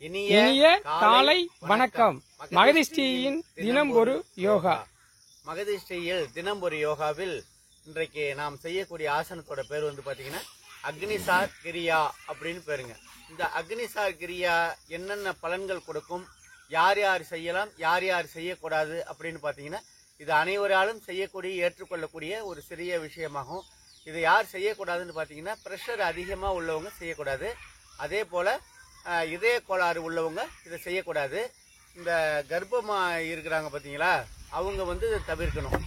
இனிய காலை வணக்கம். மகதிஷ்டியின் தினம் ஒரு யோகா. மகதிஷ்டியில் தினம் ஒரு யோகாவில் இன்றைக்கு நாம் செய்யக்கூடிய ஆசனத்தோட பேர் வந்து பாத்தீங்கன்னா அக்னிசார் கிரியா அப்படின்னு பேருங்க. இந்த அக்னிசார் கிரியா என்னென்ன பலன்கள் கொடுக்கும், யார் யார் செய்யலாம், யார் யார் செய்யக்கூடாது அப்படின்னு பாத்தீங்கன்னா இது அனைவராலும் செய்யக்கூடிய ஏற்றுக்கொள்ளக்கூடிய ஒரு சிறிய விஷயமாகும். இது யார் செய்யக்கூடாதுன்னு பாத்தீங்கன்னா பிரஷர் அதிகமா உள்ளவங்க செய்யக்கூடாது. அதே போல இதய கோளாறு உள்ளவங்க இதை செய்யக்கூடாது. இந்த கர்ப்பமா இருக்கிறாங்க பார்த்தீங்களா, அவங்க வந்து இதை தவிர்க்கணும்.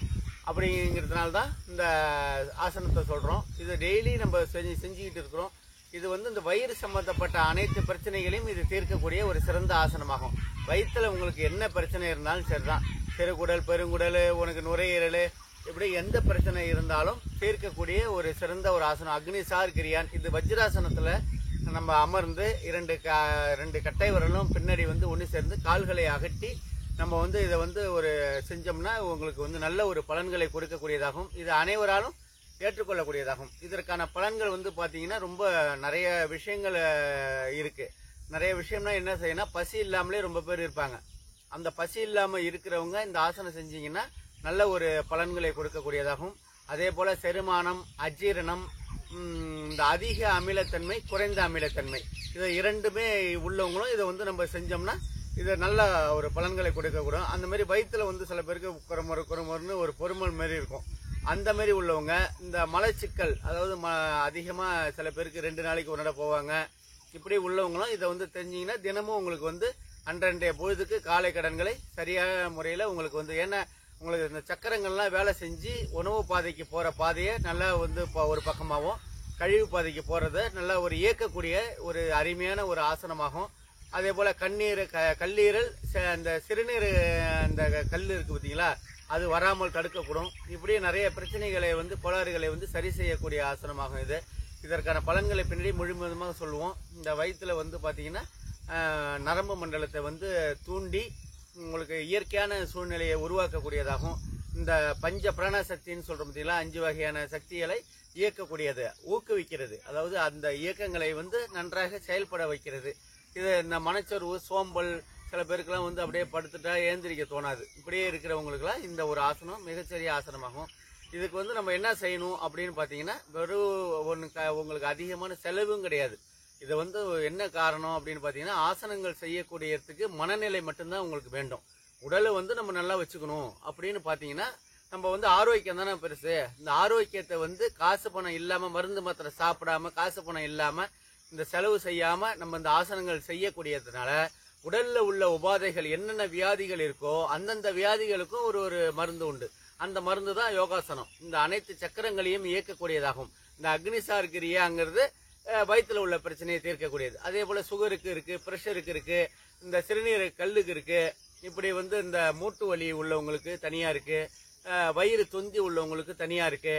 அப்படிங்கிறதுனால தான் இந்த ஆசனத்தை சொல்கிறோம். இதை டெய்லி நம்ம செஞ்சுக்கிட்டு இருக்கிறோம். இது வந்து இந்த வயிறு சம்பந்தப்பட்ட அனைத்து பிரச்சனைகளையும் இது தீர்க்கக்கூடிய ஒரு சிறந்த ஆசனமாகும். வயிற்றில் உங்களுக்கு என்ன பிரச்சனை இருந்தாலும் சரிதான், சிறுகுடல், பெருங்குடல், உனக்கு நுரையீரல், இப்படி எந்த பிரச்சனை இருந்தாலும் தீர்க்கக்கூடிய ஒரு சிறந்த ஒரு ஆசனம் அக்னிசார் கிரியான். இது வஜ்ராசனத்தில் நம்ம அமர்ந்து ரெண்டு கட்டை விரலும் பின்னாடி வந்து ஒன்று சேர்ந்து கால்களை அகட்டி நம்ம வந்து இதை வந்து ஒரு செஞ்சோம்னா உங்களுக்கு வந்து நல்ல ஒரு பலன்களை கொடுக்கக்கூடியதாகும். இது அனைவராலும் ஏற்றுக்கொள்ளக்கூடியதாகும். இதற்கான பலன்கள் வந்து பார்த்தீங்கன்னா ரொம்ப நிறைய விஷயங்கள் இருக்கு. நிறைய விஷயம்னா என்ன செய்யணும், பசி இல்லாமலே ரொம்ப பேர் இருப்பாங்க. அந்த பசி இல்லாமல் இருக்கிறவங்க இந்த ஆசனம் செஞ்சீங்கன்னா நல்ல ஒரு பலன்களை கொடுக்கக்கூடியதாகும். அதே போல செரிமானம், அஜீரணம், இந்த அதிக அமிலத்தன்மை, குறைந்த அமிலத்தன்மை, இதை இரண்டுமே உள்ளவங்களும் இதை வந்து நம்ம செஞ்சோம்னா இதை நல்ல ஒரு பலன்களை கொடுக்கக்கூடும். அந்த மாதிரி வயிற்றுல வந்து சில பேருக்கு குறமொருன்னு ஒரு பொறுமல் மாரி இருக்கும். அந்த மாதிரி உள்ளவங்க இந்த மலச்சிக்கல், அதாவது அதிகமாக சில பேருக்கு 2 நாளைக்கு ஒரு நட போவாங்க. இப்படி உள்ளவங்களும் இதை வந்து தெரிஞ்சிங்கன்னா தினமும் உங்களுக்கு வந்து அன்றைய பொழுதுக்கு காலை கடன்களை சரியான முறையில் உங்களுக்கு வந்து, ஏன்னா உங்களுக்கு இந்த சக்கரங்கள்லாம் வேலை செஞ்சு உணவு பாதைக்கு போகிற பாதையை நல்லா வந்து ஒரு பக்கமாகவும் கழிவு பாதைக்கு போகிறத நல்லா ஒரு இயக்கக்கூடிய ஒரு அருமையான ஒரு ஆசனமாகும். அதே போல் கல்லீரல், அந்த சிறுநீர், அந்த கல் இருக்குது பார்த்தீங்களா, அது வராமல் தடுக்கக்கூடும். இப்படி நிறைய பிரச்சனைகளை வந்து கோளாறுகளை வந்து சரி செய்யக்கூடிய ஆசனமாகும் இது. இதற்கான பலன்களை பின்னாடி முழுவதுமாக சொல்லுவோம். இந்த வயிற்றுல வந்து பார்த்தீங்கன்னா நரம்பு மண்டலத்தை வந்து தூண்டி உங்களுக்கு இயற்கையான சூழ்நிலையை உருவாக்கக்கூடியதாகும். இந்த பஞ்ச பிராண சக்தின்னு சொல்றோம் பார்த்தீங்களா, 5 வகையான சக்திகளை இயக்கக்கூடியது, ஊக்குவிக்கிறது. அதாவது அந்த இயக்கங்களை வந்து நன்றாக செயல்பட வைக்கிறது. இது இந்த மனச்சோர்வு, சோம்பல், சில பேருக்கெல்லாம் வந்து அப்படியே படுத்துட்டா ஏந்திரிக்க தோணாது. இப்படியே இருக்கிறவங்களுக்குலாம் இந்த ஒரு ஆசனம் மிகச்சரிய ஆசனமாகும். இதுக்கு வந்து நம்ம என்ன செய்யணும் அப்படின்னு பார்த்தீங்கன்னா, வெறும் உங்களுக்கு அதிகமான செலவும் கிடையாது. இது வந்து என்ன காரணம் அப்படின்னு பார்த்தீங்கன்னா, ஆசனங்கள் செய்யக்கூடியதுக்கு மனநிலை மட்டும்தான் உங்களுக்கு வேண்டும். உடலை வந்து நம்ம நல்லா வச்சுக்கணும் அப்படின்னு பார்த்தீங்கன்னா, நம்ம வந்து ஆரோக்கியம் தானே பெருசு. இந்த ஆரோக்கியத்தை வந்து காசு பணம் இல்லாமல், மருந்து மாத்திரை சாப்பிடாம, காசு பணம் இல்லாமல், இந்த செலவு செய்யாமல் நம்ம இந்த ஆசனங்கள் செய்யக்கூடியதுனால உடல்ல உள்ள உபாதைகள், என்னென்ன வியாதிகள் இருக்கோ அந்தந்த வியாதிகளுக்கும் ஒரு மருந்து உண்டு. அந்த மருந்து தான் யோகாசனம். இந்த அனைத்து சக்கரங்களையும் இயக்கக்கூடியதாகும். இந்த அக்னிசார் கிரியாங்கிறது வயிற்றுல உள்ள பிரச்சனையை தீர்க்கக்கூடியது. அதே போல சுகருக்கு இருக்கு, பிரஷருக்கு இருக்கு, இந்த சிறுநீர் கல்லுக்கு இருக்கு. இப்படி வந்து இந்த மூட்டு வலி உள்ளவங்களுக்கு தனியா இருக்கு, வயிறு தொந்தி உள்ளவங்களுக்கு தனியா இருக்கு,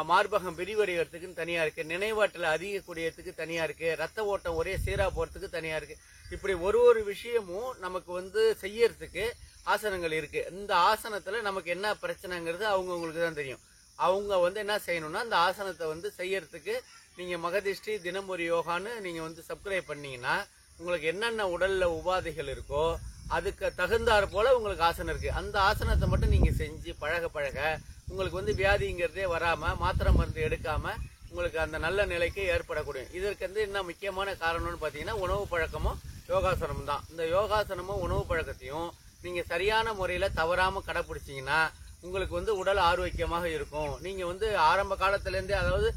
மார்பகம் விரிவடைகிறதுக்கு தனியா இருக்கு, நினைவாற்றல் அதிகக்கூடியதுக்கு தனியா இருக்கு, ரத்த ஓட்டம் ஒரே சீரா போறதுக்கு தனியா இருக்கு. இப்படி ஒரு விஷயமும் நமக்கு வந்து செய்யறதுக்கு ஆசனங்கள் இருக்கு. இந்த ஆசனத்துல நமக்கு என்ன பிரச்சனைங்கிறது அவங்கவுங்களுக்கு தான் தெரியும். அவங்க வந்து என்ன செய்யணும்னா, இந்த ஆசனத்தை வந்து செய்யறதுக்கு நீங்க மகதிஷ்டி தினம் ஒரு யோகான்னு நீங்க வந்து சப்ஸ்கிரைப் பண்ணீங்கன்னா உங்களுக்கு என்னென்ன உடல்ல உபாதைகள் இருக்கோ அதுக்கு தகுந்தாற் போல உங்களுக்கு ஆசனம் இருக்கு. அந்த ஆசனத்தை மட்டும் நீங்க செஞ்சு பழக உங்களுக்கு வந்து வியாதிங்கிறதே வராம, மாத்திரை மருந்து எடுக்காம உங்களுக்கு அந்த நல்ல நிலைக்கு ஏற்படக்கூடிய. இதற்கு வந்து என்ன முக்கியமான காரணம்னு பாத்தீங்கன்னா, உணவு பழக்கமும் யோகாசனமும் தான். இந்த யோகாசனமும் உணவு பழக்கத்தையும் நீங்க சரியான முறையில தவறாம கடைபிடிச்சீங்கன்னா உங்களுக்கு வந்து உடல் ஆரோக்கியமாக இருக்கும். நீங்க வந்து ஆரம்ப காலத்துல இருந்தே, அதாவது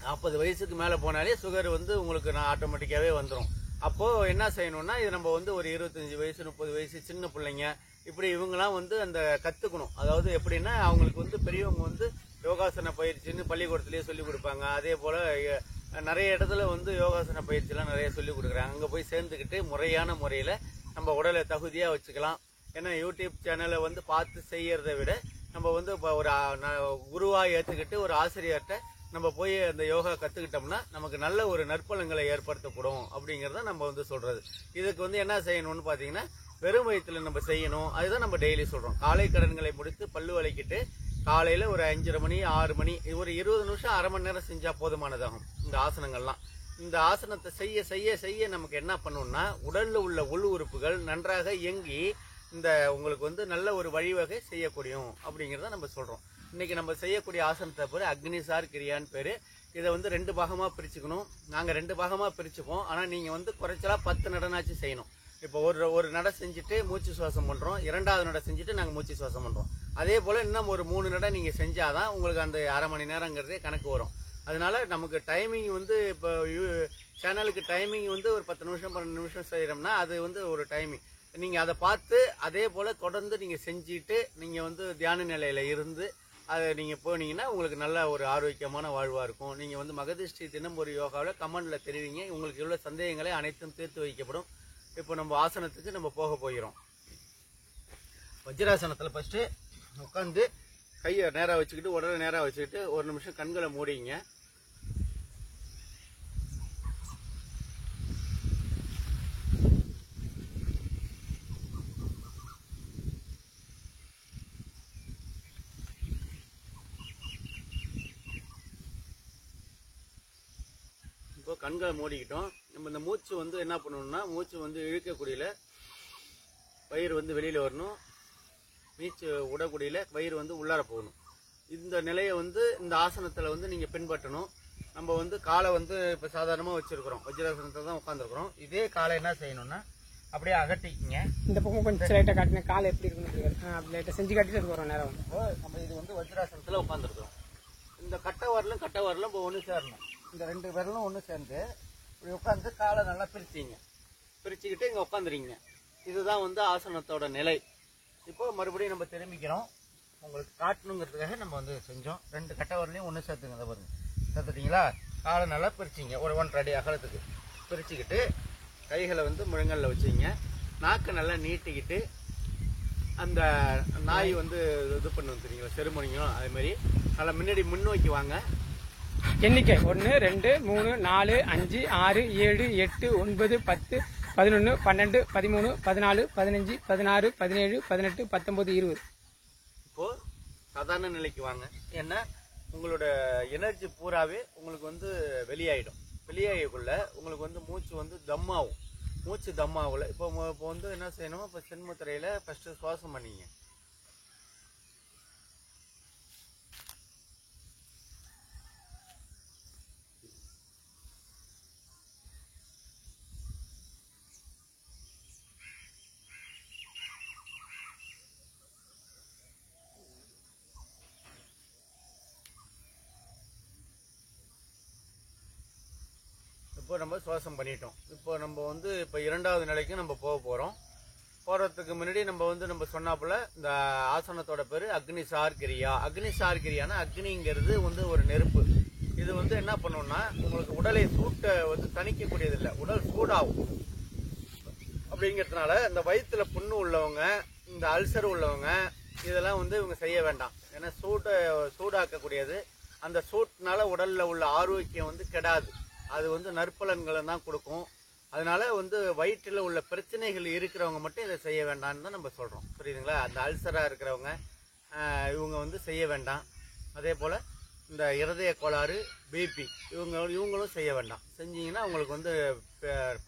40 வயசுக்கு மேல போனாலே சுகர் வந்து உங்களுக்கு ஆட்டோமேட்டிக்காவே வந்துடும். அப்போ என்ன செய்யணும்னா, இது நம்ம வந்து ஒரு 25 வயசு 30 வயசு சின்ன பிள்ளைங்க இப்படி இவங்கெல்லாம் வந்து அந்த கத்துக்கணும். அதாவது எப்படின்னா, அவங்களுக்கு வந்து பெரியவங்க வந்து யோகாசன பயிற்சின்னு பள்ளிக்கூடத்திலேயே சொல்லி கொடுப்பாங்க. அதே போல நிறைய இடத்துல வந்து யோகாசன பயிற்சி எல்லாம் நிறைய சொல்லி கொடுக்குறாங்க. அங்க போய் சேர்ந்துக்கிட்டு முறையான முறையில நம்ம உடலை தகுதியா வச்சுக்கலாம். ஏன்னா யூடியூப் சேனலை வந்து பார்த்து செய்யறதை விட நம்ம வந்து ஒரு குருவா ஏற்றுக்கிட்டு ஒரு ஆசிரியர்கிட்ட நம்ம போய் அந்த யோகா கத்துக்கிட்டோம்னா நமக்கு நல்ல ஒரு நற்பலன்களை ஏற்படுத்தக்கூடும் அப்படிங்கறத நம்ம வந்து சொல்றது. இதுக்கு வந்து என்ன செய்யணும்னு பாத்தீங்கன்னா, வெறும் வயிற்றுல நம்ம செய்யணும். அதுதான் நம்ம டெய்லி சொல்றோம். காலை கடன்களை முடித்து பல்லு விளக்கிட்டு காலையில ஒரு 5:30 மணி 6 மணி ஒரு 20 நிமிஷம் அரை மணி நேரம் செஞ்சா போதுமானதாகும். இந்த ஆசனங்கள்லாம் இந்த ஆசனத்தை செய்ய செய்ய செய்ய நமக்கு என்ன பண்ணணும்னா உடல்ல உள்ள உள் உறுப்புகள் நன்றாக இயங்கி இந்த உங்களுக்கு வந்து நல்ல ஒரு வழிவகை செய்யக்கூடியும் அப்படிங்கிறத நம்ம சொல்றோம். இன்னைக்கு நம்ம செய்யக்கூடிய ஆசனத்தை பேரு அக்னிசார் கிரியான்னு பேரு. இதை வந்து 2 பாகமா பிரிச்சுக்கணும். நாங்க 2 பாகமா பிரிச்சுப்போம். ஆனா நீங்க வந்து குறைச்சலா 10 நடனாச்சு செய்யணும். இப்போ ஒரு நடை செஞ்சுட்டு மூச்சு சுவாசம் பண்றோம், 2வது நடை செஞ்சுட்டு நாங்க மூச்சு சுவாசம் பண்றோம். அதே போல இன்னும் ஒரு 3 நடை நீங்க செஞ்சாதான் உங்களுக்கு அந்த அரை மணி நேரங்கிறதே கணக்கு வரும். அதனால நமக்கு டைமிங் வந்து இப்போ சேனலுக்கு டைமிங் வந்து ஒரு 10 நிமிஷம் 12 நிமிஷம் செய்யறோம்னா அது வந்து ஒரு டைமிங். நீங்க அதை பார்த்து அதே போல தொடர்ந்து நீங்க செஞ்சுட்டு நீங்க வந்து தியான நிலையில இருந்து அதை நீங்க போனீங்கன்னா உங்களுக்கு நல்ல ஒரு ஆரோக்கியமான வாழ்வா இருக்கும். நீங்க வந்து மகதிஷ்டி தினம் ஒரு யோகாவில் கமெண்ட்ல தெரிவிங்க. உங்களுக்கு உள்ள சந்தேகங்களை அனைத்தும் தீர்த்து வைக்கப்படும். இப்போ நம்ம ஆசனத்துக்கு நம்ம போக போகிறோம். வஜ்ராசனத்துல ஃபர்ஸ்ட் உட்காந்து கையை நேரா வச்சுக்கிட்டு உடலை நேரா வச்சுக்கிட்டு 1 நிமிஷம் கண்களை மூடிங்க. இப்போ கண்களை மூடிக்கிட்டோம். நம்ம இந்த மூச்சு வந்து என்ன பண்ணணும்னா மூச்சு வந்து இழுக்கக்கூடியல வயிறு வந்து வெளியில வரணும், மூச்சு விடக்கூடியல வயிறு வந்து உள்ளார போகணும். இந்த நிலையை வந்து இந்த ஆசனத்துல வந்து நீங்க பின்பற்றணும். நம்ம வந்து காலை வந்து இப்ப சாதாரணமா வச்சிருக்கிறோம், வஜ்ராசனத்துல தான் உட்காந்துருக்கிறோம். இதே காலை என்ன செய்யணும்னா அப்படியே அகட்டிக்கிங்க. இந்த பக்கம் கொஞ்சம் லைட்டா காட்டின காலை எப்படி இருக்குன்னு அப்படி லைட்டா செஞ்சு காட்டிட்டு அதுக்கு வரும் நேரம். நம்ம இது வந்து வஜ்ராசனத்துல உட்காந்துருக்கிறோம். இந்த கட்டை வரலும் இப்போ ஒன்று சேரணும். இந்த 2 விரலும் ஒன்று சேர்ந்து இப்படி உட்காந்து காலை நல்லா பிரிச்சிங்க. பிரிச்சுக்கிட்டு இங்கே உட்காந்துறீங்க. இதுதான் வந்து ஆசனத்தோட நிலை. இப்போ மறுபடியும் நம்ம திரும்பிக்கிறோம். உங்களுக்கு காட்டணுங்கிறதுக்காக நம்ம வந்து செஞ்சோம். 2 கட்டை வரலையும் ஒன்று சேர்த்துங்க. அதை பாருங்க, சேர்த்துட்டீங்களா? காலை நல்லா பிரிச்சிங்க. ஒரு 1.5 அடி அகலத்துக்கு பிரிச்சுக்கிட்டு கைகளை வந்து முழங்கல்ல வச்சுங்க. நாக்கை நல்லா நீட்டிக்கிட்டு அந்த நாய் வந்து இது பண்ணுவோம் தெரியுங்களா, செருமணியும் அதே மாதிரி நல்லா முன்னாடி முன்னோக்கி வாங்க. எண்ணிக்கை 1 2 3 4 5 6 7 8 9 10 11 12 13 14 15 16 17 18 19 20. இப்போ சாதாரண நிலைக்கு வாங்க. ஏன்னா உங்களோட எனர்ஜி பூராவே உங்களுக்கு வந்து வெளியாயிடும். வெளியாகக்குள்ள உங்களுக்கு வந்து மூச்சு வந்து தம்மாகும். மூச்சு தம்மாகல இப்போ வந்து என்ன செய்யணும், இப்போ சென்முத்திரையில ஃபர்ஸ்ட் சுவாசம் பண்ணிங்க. இப்போ நம்ம சுவாசம் பண்ணிட்டோம். இப்போ நம்ம வந்து இப்போ 2வது நிலைக்கு நம்ம போக போறோம். போறதுக்கு முன்னாடி நம்ம வந்து நம்ம சொன்னாப்புல இந்த ஆசனத்தோட பேரு அக்னிசார் கிரியா. அக்னிசார் கிரியானா அக்னிங்கிறது வந்து ஒரு நெருப்பு. இது வந்து என்ன பண்ணும்னா உங்களுக்கு உடலை சூட்டை வந்து தணிக்கக்கூடியது இல்லை, உடல் சூடாகும். அப்படிங்கிறதுனால இந்த வயிற்றுல புண்ணு உள்ளவங்க, இந்த அல்சர் உள்ளவங்க இதெல்லாம் வந்து இவங்க செய்ய வேண்டாம். ஏன்னா சூடாக்கக்கூடியது. அந்த சூட்னால உடல்ல உள்ள ஆரோக்கியம் வந்து கெடாது. அது வந்து நற்பலன்களை தான் கொடுக்கும். அதனால வந்து வயிற்றில் உள்ள பிரச்சனைகள் இருக்கிறவங்க மட்டும் இதை செய்ய வேண்டாம்னு தான் நம்ம சொல்றோம். புரியுதுங்களா? அந்த அல்சரா இருக்கிறவங்க இவங்க வந்து செய்ய வேண்டாம். அதே போல இந்த இருதய கோளாறு, பிபி இவங்களும் செய்ய வேண்டாம். செஞ்சீங்கன்னா உங்களுக்கு வந்து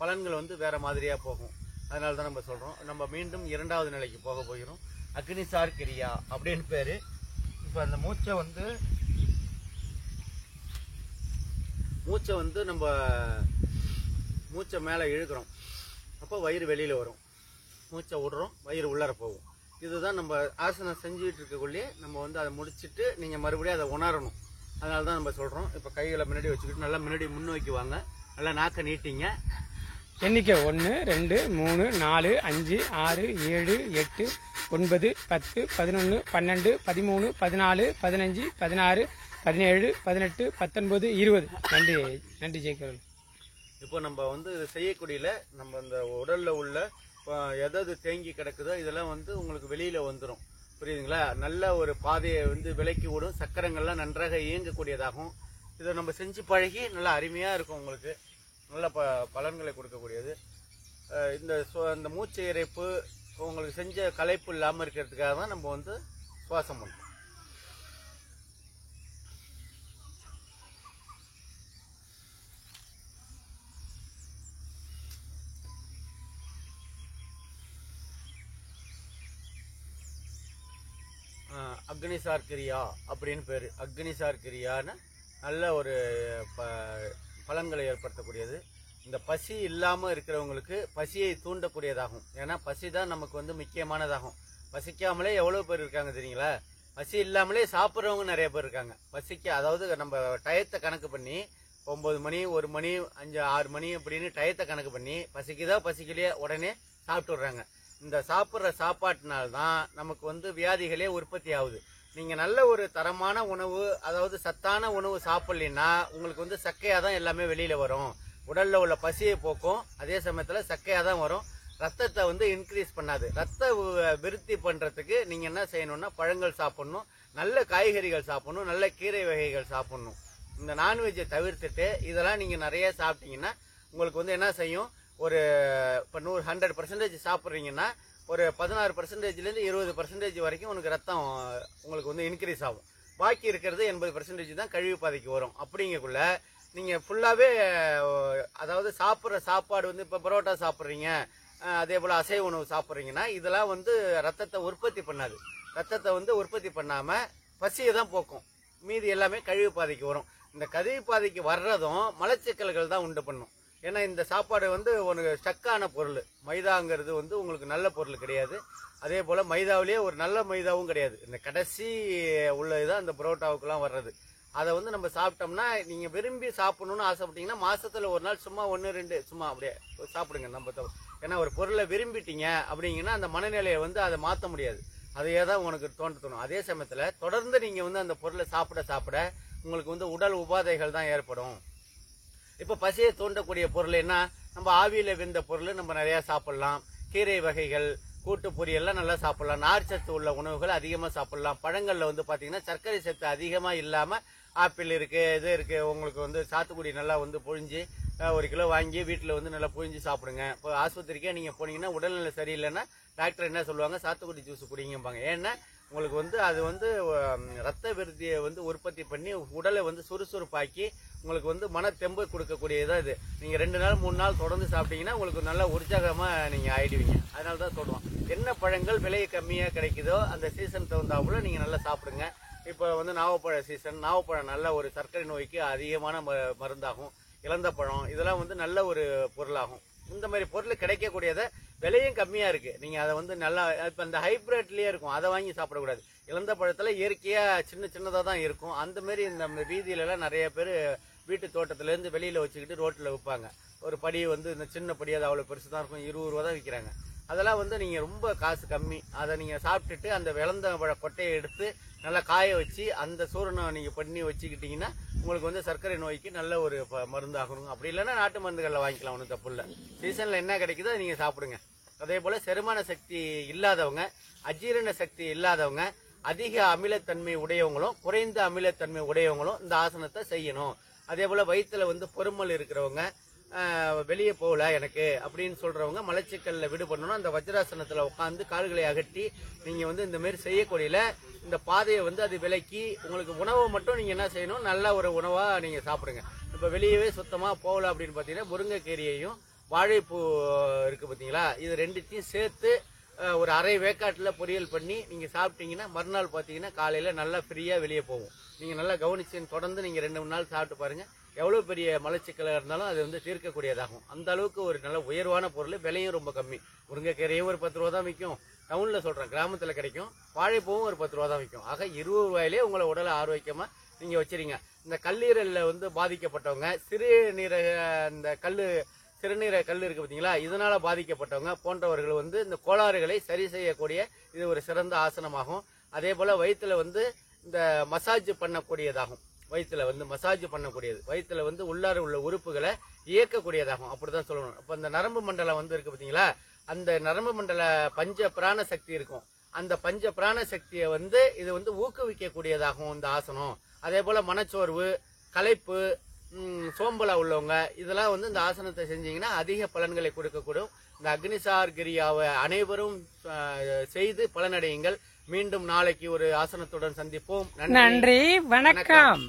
பலன்கள் வந்து வேற மாதிரியா போகும். அதனால தான் நம்ம சொல்றோம். நம்ம மீண்டும் 2வது நிலைக்கு போக போகிறோம். அக்னிசார் கிரியா அப்படின்னு பேரு. இப்போ அந்த மூச்சை நம்ம மூச்சை மேலே இழுக்கிறோம். அப்போ வயிறு வெளியில வரும். மூச்சை விடுறோம், வயிறு உள்ளார போகும். இதுதான் நம்ம ஆசனம் செஞ்சுட்டு இருக்கக்குள்ளே நம்ம வந்து அதை முடிச்சுட்டு நீங்க மறுபடியும் அதை உணரணும். அதனால தான் நம்ம சொல்றோம். இப்போ கைகளை முன்னாடி வச்சுக்கிட்டு நல்லா முன்னாடி முன்னோக்கி வாங்க. நல்லா நாக்க நீட்டிங்க. எண்ணிக்கை 1 2 3 4 5 6 7 8 9 10 11 12 13 14 15 16 17 18 19 20. நன்றி நன்றி ஜெயக்கரன். இப்போ நம்ம வந்து இதை செய்யக்கூடியல நம்ம இந்த உடல்ல உள்ள எதாவது தேங்கி கிடக்குதோ இதெல்லாம் வந்து உங்களுக்கு வெளியில வந்துடும். புரியுதுங்களா? நல்ல ஒரு பாதையை வந்து விலக்கி விடும். சக்கரங்கள்லாம் நன்றாக இயங்கக்கூடியதாகும். இதை நம்ம செஞ்சு பழகி நல்லா அருமையா இருக்கும். உங்களுக்கு நல்ல பலன்களை கொடுக்கக்கூடியது. இந்த மூச்சு இறைப்பு உங்களுக்கு செஞ்ச களைப்பு இல்லாமல் இருக்கிறதுக்காக தான் நம்ம வந்து சுவாசம் பண்ணுறோம். அக்னிசார் கிரியா அப்படின்னு பேரு. அக்னிசார் கிரியான்னு நல்ல ஒரு பலன்களை ஏற்படுத்தக்கூடியது. இந்த பசி இல்லாம இருக்கிறவங்களுக்கு பசியை தூண்டக்கூடியதாகும். ஏன்னா பசி தான் நமக்கு வந்து முக்கியமானதாகும். பசிக்காமலே எவ்வளவு பேர் இருக்காங்க தெரியுங்களா? பசி இல்லாமலே சாப்பிட்றவங்க நிறைய பேர் இருக்காங்க. அதாவது நம்ம டயத்தை கணக்கு பண்ணி 9 மணி 1 மணி 5 6 மணி அப்படின்னு டயத்தை கணக்கு பண்ணி பசிக்குதா பசிக்கலையே உடனே சாப்பிட்டு விடுறாங்க. இந்த சாப்பிட்ற சாப்பாட்டினால்தான் நமக்கு வந்து வியாதிகளே உற்பத்தி ஆகுது. நீங்க நல்ல ஒரு தரமான உணவு, அதாவது சத்தான உணவு சாப்பிடலைன்னா உங்களுக்கு வந்து சக்கையா தான் எல்லாமே வெளியில வரும். உடல்ல உள்ள பசியை போக்கும், அதே சமயத்துல சக்கையா தான் வரும். ரத்தத்தை வந்து இன்க்ரீஸ் பண்ணாது. ரத்த விருத்தி பண்றதுக்கு நீங்க என்ன செய்யணும்னா பழங்கள் சாப்பிடணும், நல்ல காய்கறிகள் சாப்பிடணும், நல்ல கீரை வகைகள் சாப்பிடணும். இந்த நான்வெஜ்ஜை தவிர்த்துட்டு இதெல்லாம் நீங்க நிறைய சாப்பிட்டீங்கன்னா உங்களுக்கு வந்து என்ன செய்யும், ஒரு இப்போ 100% சாப்பிட்றீங்கன்னா ஒரு 16%லேருந்து 20% வரைக்கும் உனக்கு ரத்தம் உங்களுக்கு வந்து இன்க்ரீஸ் ஆகும். பாக்கி இருக்கிறது 80% தான் கழிவு பாதைக்கு வரும். அப்படிங்கக்குள்ள நீங்க ஃபுல்லாவே அதாவது சாப்பிட்ற சாப்பாடு வந்து இப்போ பரோட்டா சாப்பிட்றீங்க, அதே போல அசைவ உணவு சாப்பிட்றீங்கன்னா இதெல்லாம் வந்து ரத்தத்தை உற்பத்தி பண்ணாது. ரத்தத்தை வந்து உற்பத்தி பண்ணாம பசியை தான் போக்கும். மீதி எல்லாமே கழிவு பாதைக்கு வரும். இந்த கழிவு பாதைக்கு வர்றதும் மலச்சிக்கல்கள் தான் உண்டு பண்ணும். ஏன்னா இந்த சாப்பாடு வந்து உனக்கு ஸ்டக்கான பொருள். மைதாங்கிறது வந்து உங்களுக்கு நல்ல பொருள் கிடையாது. அதே போல மைதாவிலேயே ஒரு நல்ல மைதாவும் கிடையாது. இந்த கடைசி உள்ளதுதான் இந்த பரோட்டாவுக்குலாம் வர்றது. அதை வந்து நம்ம சாப்பிட்டோம்னா நீங்க விரும்பி சாப்பிடணும்னு ஆசைப்பட்டீங்கன்னா மாசத்துல ஒரு நாள் சும்மா 1 2 சும்மா அப்படியே சாப்பிடுங்க. நம்ம ஏன்னா ஒரு பொருளை விரும்பிட்டீங்க அப்படிங்கன்னா அந்த மனநிலையை வந்து அதை மாற்ற முடியாது. அதையே தான் உனக்கு தோணும். அதே சமயத்துல தொடர்ந்து நீங்க வந்து அந்த பொருளை சாப்பிட உங்களுக்கு வந்து உடல் உபாதைகள் தான் ஏற்படும். இப்ப பசியை தூண்டக்கூடிய பொருள் என்ன, நம்ம ஆவியில வெந்த பொருள் நம்ம நிறைய சாப்பிடலாம். கீரை வகைகள், கூட்டு பொரியல்லாம் நல்லா சாப்பிடலாம். நார்ச்சத்து உள்ள உணவுகள் அதிகமா சாப்பிடலாம். பழங்கள்ல வந்து பாத்தீங்கன்னா சர்க்கரை சத்து அதிகமா இல்லாம ஆப்பிள் இருக்கு, இது இருக்கு. உங்களுக்கு வந்து சாத்துக்குடி நல்லா வந்து பொழிஞ்சு 1 கிலோ வாங்கி வீட்டுல வந்து நல்லா புழிஞ்சு சாப்பிடுங்க. இப்போ ஆஸ்பத்திரிக்கே நீங்க போனீங்கன்னா உடல்நிலை சரியில்லைன்னா டாக்டர் என்ன சொல்லுவாங்க, சாத்துக்குடி ஜூஸ் குடிங்கம்பாங்க. ஏன்னா உங்களுக்கு வந்து அது வந்து ரத்த விருத்தியை வந்து உற்பத்தி பண்ணி உடலை வந்து சுறுசுறுப்பாக்கி உங்களுக்கு வந்து மன தெம்பு கொடுக்கக்கூடியதான் இது. நீங்க 2 நாள் 3 நாள் தொடர்ந்து சாப்பிட்டீங்கன்னா உங்களுக்கு நல்ல உற்சாகமா நீங்க ஆயிடுவீங்க. அதனாலதான் சொல்லுவோம், என்ன பழங்கள் விலை கம்மியா கிடைக்குதோ அந்த சீசன் தகுந்தாப்புல நீங்க நல்லா சாப்பிடுங்க. இப்ப வந்து நாவப்பழ சீசன், நாவப்பழம் நல்ல ஒரு சர்க்கரை நோய்க்கு அதிகமான மருந்தாகும். இலந்த பழம் இதெல்லாம் வந்து நல்ல ஒரு பொருளாகும். இந்த மாதிரி பொருள் கிடைக்கக்கூடியத விலையும் கம்மியா இருக்கு. நீங்க அதை வந்து நல்லா இப்ப இந்த ஹைபிரிட்லயே இருக்கும், அதை வாங்கி சாப்பிடக்கூடாது. இலந்த பழத்துல இயற்கையா சின்னதா தான் இருக்கும். அந்த மாதிரி இந்த வீதியில எல்லாம் நிறைய பேர் வீட்டு தோட்டத்துல இருந்து வெளியில வச்சுக்கிட்டு ரோட்ல விற்பாங்க. ஒரு படி வந்து இந்த சின்ன படி அது அவ்வளவு பெருசு தான் இருக்கும், 20 ரூபா தான் விற்கிறாங்க. அதெல்லாம் வந்து நீங்க ரொம்ப காசு கம்மி. அதை நீங்க சாப்பிட்டுட்டு அந்த விளந்த பழ கொட்டையை எடுத்து நல்லா காய வச்சு அந்த சூரணை நீங்க பண்ணி வச்சுக்கிட்டீங்கன்னா உங்களுக்கு வந்து சர்க்கரை நோய்க்கு நல்ல ஒரு மருந்தாகணும். அப்படி இல்லைன்னா நாட்டு மருந்துகளில் வாங்கிக்கலாம், ஒன்றும் தப்பு இல்லை. சீசன்ல என்ன கிடைக்குதோ நீங்க சாப்பிடுங்க. அதே போல செரிமான சக்தி இல்லாதவங்க, அஜீரண சக்தி இல்லாதவங்க, அதிக அமிலத்தன்மை உடையவங்களும் குறைந்த அமிலத்தன்மை உடையவங்களும் இந்த ஆசனத்தை செய்யணும். அதே போல வயிற்றுல வந்து பொறுமல் இருக்கிறவங்க, வெளியே போகல எனக்கு அப்படின்னு சொல்றவங்க மலச்சிக்கல்ல விடுபடணும். அந்த வஜ்ராசனத்துல உட்காந்து கால்களை அகட்டி நீங்க வந்து இந்த மாதிரி செய்யக்கூடியல இந்த பாதையை வந்து அது விலக்கி உங்களுக்கு உணவை மட்டும் நீங்க என்ன செய்யணும், நல்ல ஒரு உணவா நீங்க சாப்பிடுங்க. இப்ப வெளியவே சுத்தமா போகல அப்படின்னு பாத்தீங்கன்னா முருங்கைக்கீரையையும் வாழைப்பூ இருக்கு பாத்தீங்களா, இது ரெண்டுத்தையும் சேர்த்து ஒரு அரை வேக்காட்டுல பொரியல் பண்ணி நீங்க சாப்பிட்டீங்கன்னா மறுநாள் பாத்தீங்கன்னா காலையில நல்லா ஃப்ரீயா வெளியே போகும். நீங்க நல்லா கவனிச்சு தொடர்ந்து நீங்க 2-3 நாள் சாப்பிட்டு பாருங்க. எவ்வளவு பெரிய மலச்சிக்கலாக இருந்தாலும் அது வந்து தீர்க்கக்கூடியதாகும். அந்த அளவுக்கு ஒரு நல்ல உயர்வான பொருள், விலையும் ரொம்ப கம்மி. முருங்கைக்கீரையும் ஒரு 10 ரூபா தான் விற்கும், டவுன்ல சொல்றேன், கிராமத்துல கிடைக்கும். வாழைப்பூவும் ஒரு 10 ரூபா தான் விற்கும். ஆக 20 ரூபாயிலே உங்களை உடலை ஆரோக்கியமா நீங்க வச்சிருங்க. இந்த கல்லீரல்ல வந்து பாதிக்கப்பட்டவங்க, சிறுநீரக கல் இருக்கு பாத்தீங்களா, இதனால பாதிக்கப்பட்டவங்க போன்றவர்கள் வந்து இந்த கோளாறுகளை சரி செய்யக்கூடிய இது ஒரு சிறந்த ஆசனமாகும். அதே போல வயிற்றுல வந்து இந்த மசாஜ் பண்ணக்கூடியதாகும். வயிற்றுல வந்து மசாஜ் பண்ணக்கூடியது, வயிற்றுல வந்து உள்ளார உள்ள உறுப்புகளை இயக்கக்கூடியதாகும், அப்படிதான் சொல்லணும். அப்ப இந்த நரம்பு மண்டலம் வந்து இருக்கு பாத்தீங்களா, அந்த நரம்பு மண்டல பஞ்ச பிராண சக்தி இருக்கும். அந்த பஞ்ச பிராண சக்தியை வந்து இது வந்து ஊக்குவிக்கக்கூடியதாகும் இந்த ஆசனம். அதே போல மனச்சோர்வு, களைப்பு, சோம்பலா உள்ளவங்க இதெல்லாம் வந்து இந்த ஆசனத்தை செஞ்சீங்கன்னா அதிக பலன்களை கொடுக்கக்கூடும். இந்த அக்னிசார் கிரியாவை அனைவரும் செய்து பலனடையுங்கள். மீண்டும் நாளைக்கு ஒரு ஆசனத்துடன் சந்திப்போம். நன்றி, வணக்கம்.